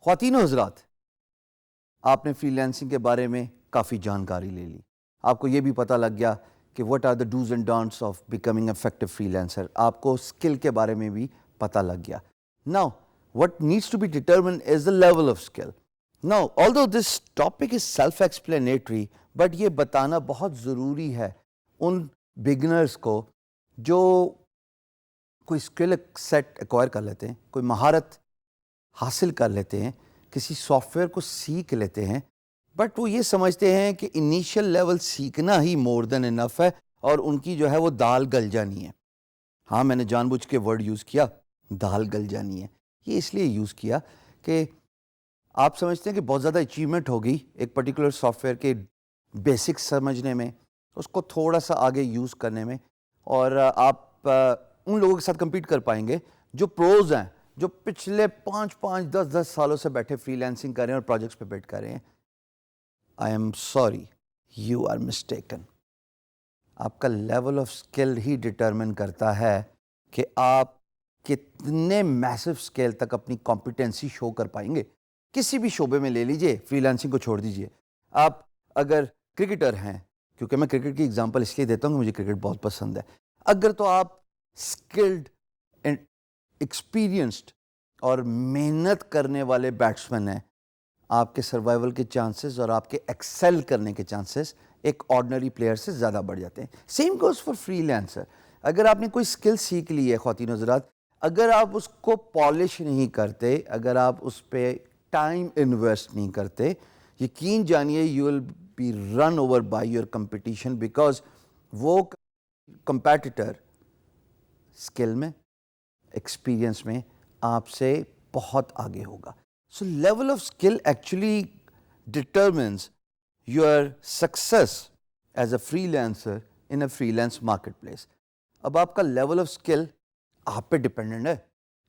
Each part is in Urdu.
خواتین و حضرات، آپ نے فری لانسنگ کے بارے میں کافی جانکاری لے لی. آپ کو یہ بھی پتہ لگ گیا کہ what are the do's and don'ts of becoming effective freelancer. آپ کو اسکل کے بارے میں بھی پتہ لگ گیا. Now, what needs to be determined is the level of skill. Now, although this topic is self-explanatory, but یہ بتانا بہت ضروری ہے ان بگنرز کو جو کوئی اسکل سیٹ ایکوائر کر لیتے ہیں، کوئی مہارت حاصل کر لیتے ہیں، کسی سافٹ ویئر کو سیکھ لیتے ہیں، بٹ وہ یہ سمجھتے ہیں کہ انیشیل لیول سیکھنا ہی مور دین انف ہے اور ان کی جو ہے وہ دال گل جانی ہے. ہاں، میں نے جان بوجھ کے ورڈ یوز کیا، دال گل جانی ہے. یہ اس لیے یوز کیا کہ آپ سمجھتے ہیں کہ بہت زیادہ اچیومنٹ ہوگی ایک پرٹیکولر سافٹ ویئر کے بیسکس سمجھنے میں، اس کو تھوڑا سا آگے یوز کرنے میں، اور آپ ان لوگوں کے ساتھ کمپیٹ کر پائیں گے جو پروز ہیں، جو پچھلے 5-10 سالوں سے بیٹھے فری لانسنگ کر رہے ہیں اور پروجیکٹس پہ بیٹھ کر رہے ہیں. I am sorry, you are mistaken. آپ کا لیول آف اسکل ہی ڈٹرمن کرتا ہے کہ آپ کتنے میسو اسکیل تک اپنی کمپیٹنسی شو کر پائیں گے. کسی بھی شعبے میں لے لیجئے، فری لانسنگ کو چھوڑ دیجئے. آپ اگر کرکٹر ہیں، کیونکہ میں کرکٹ کی اگزامپل اس لیے دیتا ہوں کہ مجھے کرکٹ بہت پسند ہے، اگر تو آپ اسکلڈ اینڈ ایکسپیرینسڈ اور محنت کرنے والے بیٹسمین ہیں، آپ کے سروائیول کے چانسز اور آپ کے ایکسل کرنے کے چانسز ایک آرڈنری پلیئر سے زیادہ بڑھ جاتے ہیں. Same goes for free lancer. اگر آپ نے کوئی اسکل سیکھ لی ہے خواتین و حضرات، اگر آپ اس کو پالش نہیں کرتے، اگر آپ اس پہ ٹائم انویسٹ نہیں کرتے، یقین جانیے you will be run over by your competition, because وہ کمپیٹیٹر اسکل میں، ایکسپیرینس میں آپ سے بہت آگے ہوگا. So level of skill actually determines your success as a freelancer in a freelance marketplace. اب آپ کا لیول آف اسکل آپ پہ ڈپینڈنٹ ہے.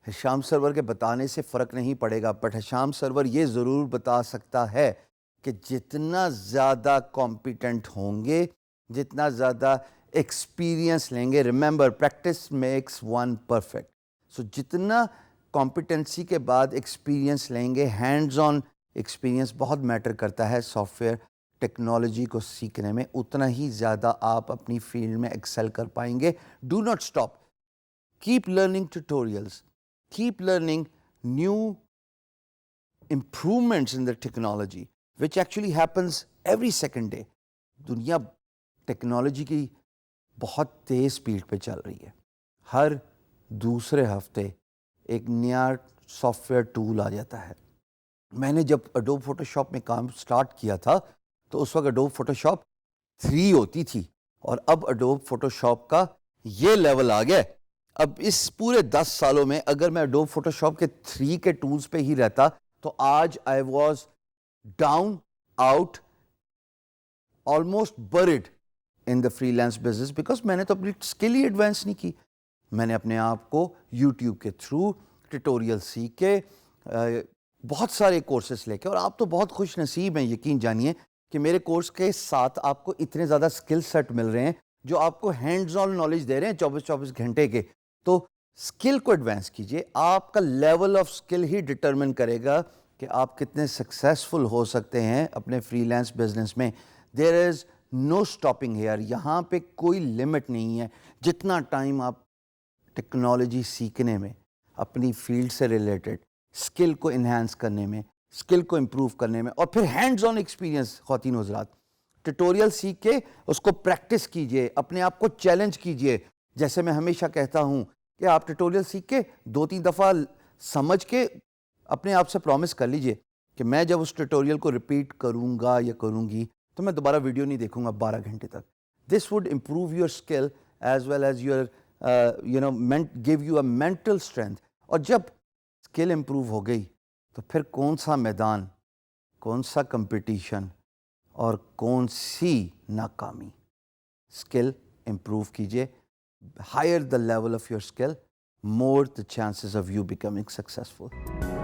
ہشام سرور کے بتانے سے فرق نہیں پڑے گا، بٹ ہشام سرور یہ ضرور بتا سکتا ہے کہ جتنا زیادہ کمپیٹنٹ ہوں گے، جتنا زیادہ ایکسپیرینس لیں گے، remember practice makes one perfect. So جتنا کمپیٹنسی کے بعد ایکسپیرینس لیں گے، ہینڈز آن ایکسپیرینس بہت میٹر کرتا ہے سافٹ ویئر ٹیکنالوجی کو سیکھنے میں، اتنا ہی زیادہ آپ اپنی فیلڈ میں ایکسل کر پائیں گے. Do not stop. Keep learning tutorials. Keep learning new improvements in the technology, which actually happens every second day. دنیا ٹیکنالوجی کی بہت تیز سپیڈ پہ چل رہی ہے. ہر دوسرے ہفتے ایک نیا سافٹ ویئر ٹول آ جاتا ہے. میں نے جب اڈوب فوٹو شاپ میں کام سٹارٹ کیا تھا تو اس وقت اڈوب فوٹو شاپ 3 ہوتی تھی، اور اب اڈوب فوٹو شاپ کا یہ لیول آ گیا. اب اس پورے 10 سالوں میں اگر میں اڈوب فوٹو شاپ کے 3 کے ٹولز پہ ہی رہتا تو آج I was down out almost bread in the free lance business, because میں نے تو اپنی اسکل ہی ایڈوانس نہیں کی. میں نے اپنے آپ کو یوٹیوب کے تھرو ٹیٹوریل سیکھ کے، بہت سارے کورسز لے کے، اور آپ تو بہت خوش نصیب ہیں، یقین جانیے کہ میرے کورس کے ساتھ آپ کو اتنے زیادہ اسکل سیٹ مل رہے ہیں جو آپ کو ہینڈز آن نالج دے رہے ہیں 24 گھنٹے کے. تو اسکل کو ایڈوانس کیجئے. آپ کا لیول آف اسکل ہی ڈٹرمن کرے گا کہ آپ کتنے سکسیسفل ہو سکتے ہیں اپنے فری لانس بزنس میں. دیر از نو اسٹاپنگ ہیئر. یہاں پہ کوئی لمٹ نہیں ہے. جتنا ٹائم آپ ٹیکنالوجی سیکھنے میں، اپنی فیلڈ سے ریلیٹڈ اسکل کو انہینس کرنے میں، اسکل کو امپروو کرنے میں، اور پھر ہینڈز آن ایکسپیرینس خواتین و حضرات، ٹیٹوریل سیکھ کے اس کو پریکٹس کیجئے، اپنے آپ کو چیلنج کیجئے. جیسے میں ہمیشہ کہتا ہوں کہ آپ ٹیٹوریل سیکھ کے 2-3 دفعہ سمجھ کے اپنے آپ سے پرومس کر لیجئے کہ میں جب اس ٹیٹوریل کو ریپیٹ کروں گا یا کروں گی تو میں دوبارہ ویڈیو نہیں دیکھوں گا 12 گھنٹے تک. This will improve your skill as well as your give you a mental strength. اور جب اسکل امپروو ہو گئی تو پھر کون سا میدان، کون سا کمپٹیشن اور کون سی ناکامی. اسکل امپروو کیجئے. Higher the level of your skill, more the chances of you becoming successful.